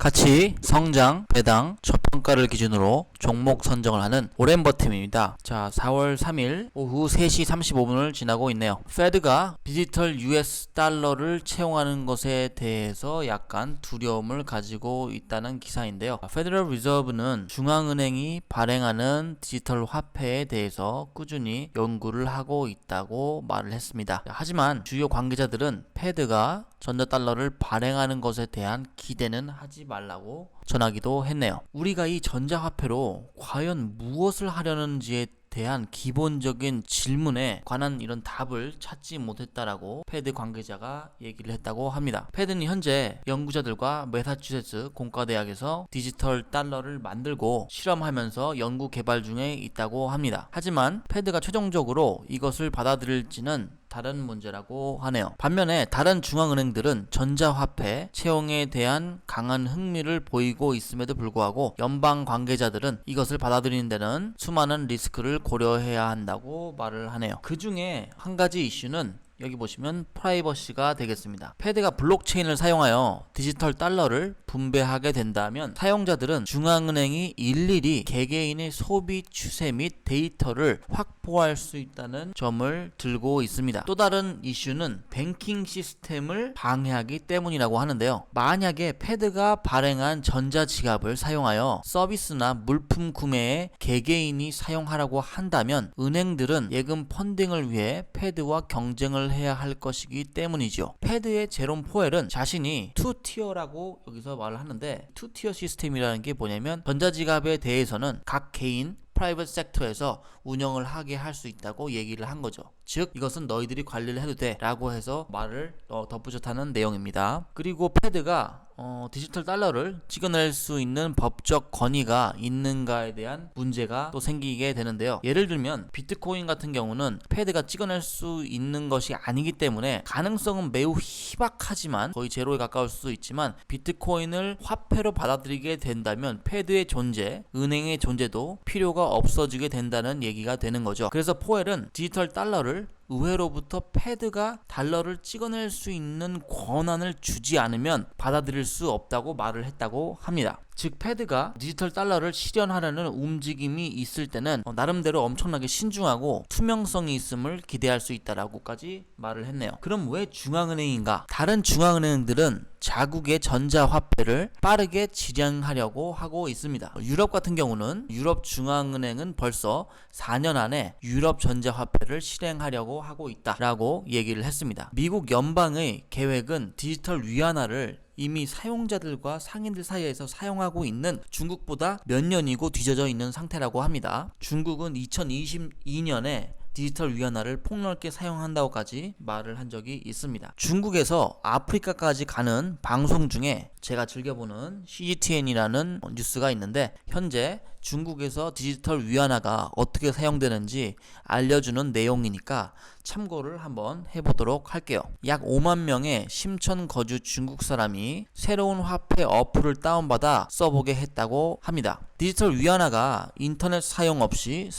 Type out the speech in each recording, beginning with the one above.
가치, 성장, 배당, 저평가를 기준으로 종목 선정을 하는 오렌 버팀입니다. 자, 4월 3일 오후 3시 35분을 지나고 있네요. 페드가 디지털 US 달러를 채용하는 것에 대해서 약간 두려움을 가지고 있다는 기사인데요. 페더럴 리저브는 중앙은행이 발행하는 디지털 화폐에 대해서 꾸준히 연구를 하고 있다고 말을 했습니다. 하지만 주요 관계자들은 페드가 전자달러를 발행하는 것에 대한 기대는 하지 말라고 전하기도 했네요. 우리가 이 전자화폐로 과연 무엇을 하려는지에 대한 기본적인 질문에 관한 이런 답을 찾지 못했다라고 패드 관계자가 얘기를 했다고 합니다. 패드는 현재 연구자들과 매사추세츠 공과대학에서 디지털 달러를 만들고 실험하면서 연구 개발 중에 있다고 합니다. 하지만 패드가 최종적으로 이것을 받아들일지는 다른 문제라고 하네요. 반면에 다른 중앙은행들은 전자화폐 채용에 대한 강한 흥미를 보이고 있음에도 불구하고 연방 관계자들은 이것을 받아들이는 데는 수많은 리스크를 고려해야 한다고 말을 하네요. 그 중에 한 가지 이슈는 여기 보시면 프라이버시가 되겠습니다. 패드가 블록체인을 사용하여 디지털 달러를 분배하게 된다면 사용자들은 중앙은행이 일일이 개개인의 소비 추세 및 데이터를 확보할 수 있다는 점을 들고 있습니다. 또 다른 이슈는 뱅킹 시스템을 방해하기 때문이라고 하는데요. 만약에 패드가 발행한 전자지갑을 사용하여 서비스나 물품 구매에 개개인이 사용하라고 한다면 은행들은 예금 펀딩을 위해 패드와 경쟁을 해야 할 것이기 때문이죠. 패드의 제롬 포웰은 자신이 투티어라고 여기서 말을 하는데, 투티어 시스템이라는 게 뭐냐면 전자지갑에 대해서는 각 개인 프라이빗 섹터에서 운영을 하게 할 수 있다고 얘기를 한 거죠. 즉 이것은 너희들이 관리를 해도 돼 라고 해서 말을 덧붙였다는 내용입니다. 그리고 패드가 디지털 달러를 찍어낼 수 있는 법적 권위가 있는가에 대한 문제가 또 생기게 되는데요. 예를 들면 비트코인 같은 경우는 패드가 찍어낼 수 있는 것이 아니기 때문에 가능성은 매우 희박하지만 거의 제로에 가까울 수도 있지만, 비트코인을 화폐로 받아들이게 된다면 패드의 존재, 은행의 존재도 필요가 없어지게 된다는 얘기가 되는 거죠. 그래서 포웰은 디지털 달러를 의회로부터 패드가 달러를 찍어낼 수 있는 권한을 주지 않으면 받아들일 수 없다고 말을 했다고 합니다. 즉 패드가 디지털 달러를 실현하려는 움직임이 있을 때는 나름대로 엄청나게 신중하고 투명성이 있음을 기대할 수 있다라고까지 말을 했네요. 그럼 왜 중앙은행인가? 다른 중앙은행들은 자국의 전자화폐를 빠르게 지량하려고 하고 있습니다. 유럽 같은 경우는 유럽 중앙은행은 벌써 4년 안에 유럽 전자화폐를 실행하려고 하고 있다라고 얘기를 했습니다. 미국 연방의 계획은 디지털 위안화를 이미 사용자들과 상인들 사이에서 사용하고 있는 중국보다 몇 년이고 뒤져져 있는 상태라고 합니다. 중국은 2022년에 디지털 위안화를 폭넓게 사용한다고까지 말을 한 적이 있습니다. 중국에서 아프리카까지 가는 방송 중에 제가 즐겨보는 CGTN이라는 뉴스가 있는데, 현재 중국에서 디지털 위안화가 어떻게 사용되는지 알려주는 내용이니까 참고를 한번 해보도록 할게요. 약 5만 명의 심천 거주 중국 사람이 새로운 화폐 어플을 다운받아 써보게 했다고 합니다. 디지털 위안화가 인터넷 사용 없이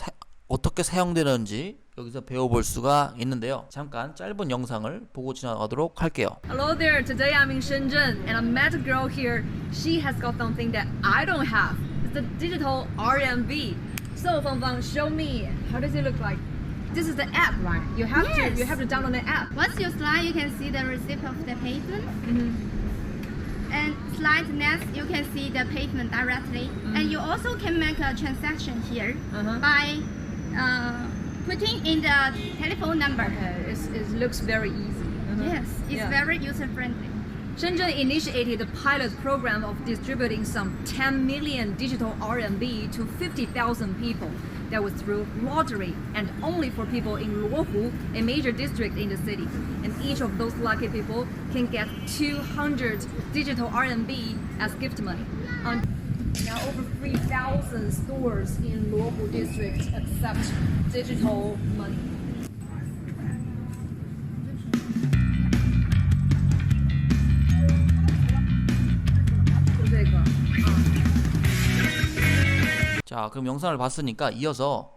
어떻게 사용되는지 여기서 배워볼 수가 있는데요. 잠깐 짧은 영상을 보고 지나가도록 할게요. Hello there. Today I'm in Shenzhen and I met a girl here. She has got something that I don't have. It's the digital RMB. So Fang, show me. How does it look like? This is the app, right? You have to download the app. Once you slide, you can see the receipt of the payment. And slide next, you can see the payment directly. And you also can make a transaction here by putting in the telephone number. Okay, it looks very easy. Yes, it's very user friendly. Shenzhen initiated a pilot program of distributing some 10 million digital RMB to 50,000 people. That was through lottery and only for people in Luohu, a major district in the city. And each of those lucky people can get 200 digital RMB as gift money. Now over 3,000 stores in Luohu district accept digital money. 자, 그럼 영상을 봤으니까 이어서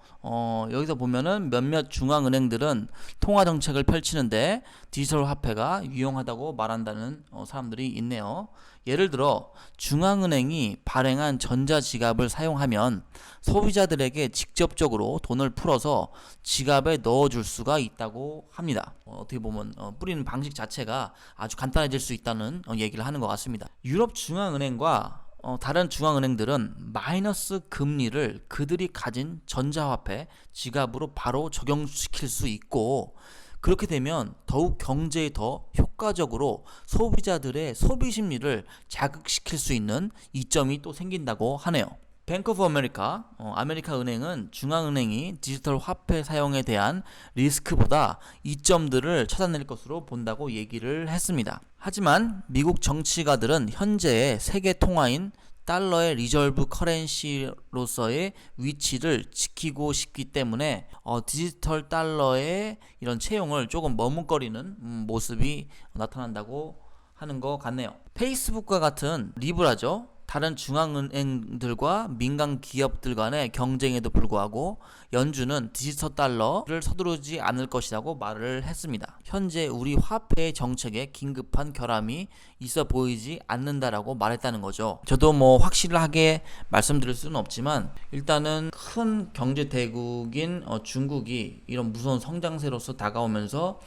여기서 보면은 몇몇 중앙은행들은 통화 정책을 펼치는데 디지털 화폐가 유용하다고 말한다는 사람들이 있네요. 예를 들어 중앙은행이 발행한 전자지갑을 사용하면 소비자들에게 직접적으로 돈을 풀어서 지갑에 넣어줄 수가 있다고 합니다. 어떻게 보면 뿌리는 방식 자체가 아주 간단해질 수 있다는 얘기를 하는 것 같습니다. 유럽 중앙은행과 다른 중앙은행들은 마이너스 금리를 그들이 가진 전자화폐 지갑으로 바로 적용시킬 수 있고, 그렇게 되면 더욱 경제에 더 효과적으로 소비자들의 소비 심리를 자극시킬 수 있는 이점이 또 생긴다고 하네요. 뱅크 오브 아메리카, 아메리카 은행은 중앙은행이 디지털 화폐 사용에 대한 리스크보다 이점들을 찾아낼 것으로 본다고 얘기를 했습니다. 하지만 미국 정치가들은 현재의 세계 통화인 달러의 리저브 커런시로서의 위치를 지키고 싶기 때문에 디지털 달러의 이런 채용을 조금 머뭇거리는 모습이 나타난다고 하는 것 같네요. 페이스북과 같은 리브라죠. 다른 중앙은행들과 민간 기업들 간의 경쟁에도 불구하고 연준은 디지털 달러를 서두르지 않을 것이라고 말을 했습니다. 현재 우리 화폐의 정책에 긴급한 결함이 있어 보이지 않는다라고 말했다는 거죠. 저도 뭐 확실하게 말씀드릴 수는 없지만 일단은 큰 경제 대국인 중국이 이런 무서운 성장세로서 다가오면서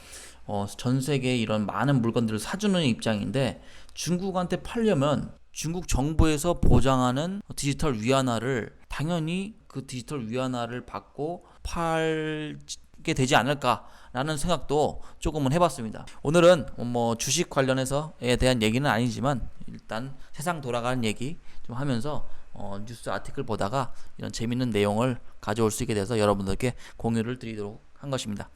전 세계에 이런 많은 물건들을 사주는 입장인데, 중국한테 팔려면 중국 정부에서 보장하는 디지털 위안화를 당연히 그 디지털 위안화를 받고 팔게 되지 않을까라는 생각도 조금은 해봤습니다. 오늘은 뭐 주식 관련해서에 대한 얘기는 아니지만 일단 세상 돌아가는 얘기 좀 하면서 뉴스 아티클 보다가 이런 재밌는 내용을 가져올 수 있게 돼서 여러분들께 공유를 드리도록 한 것입니다.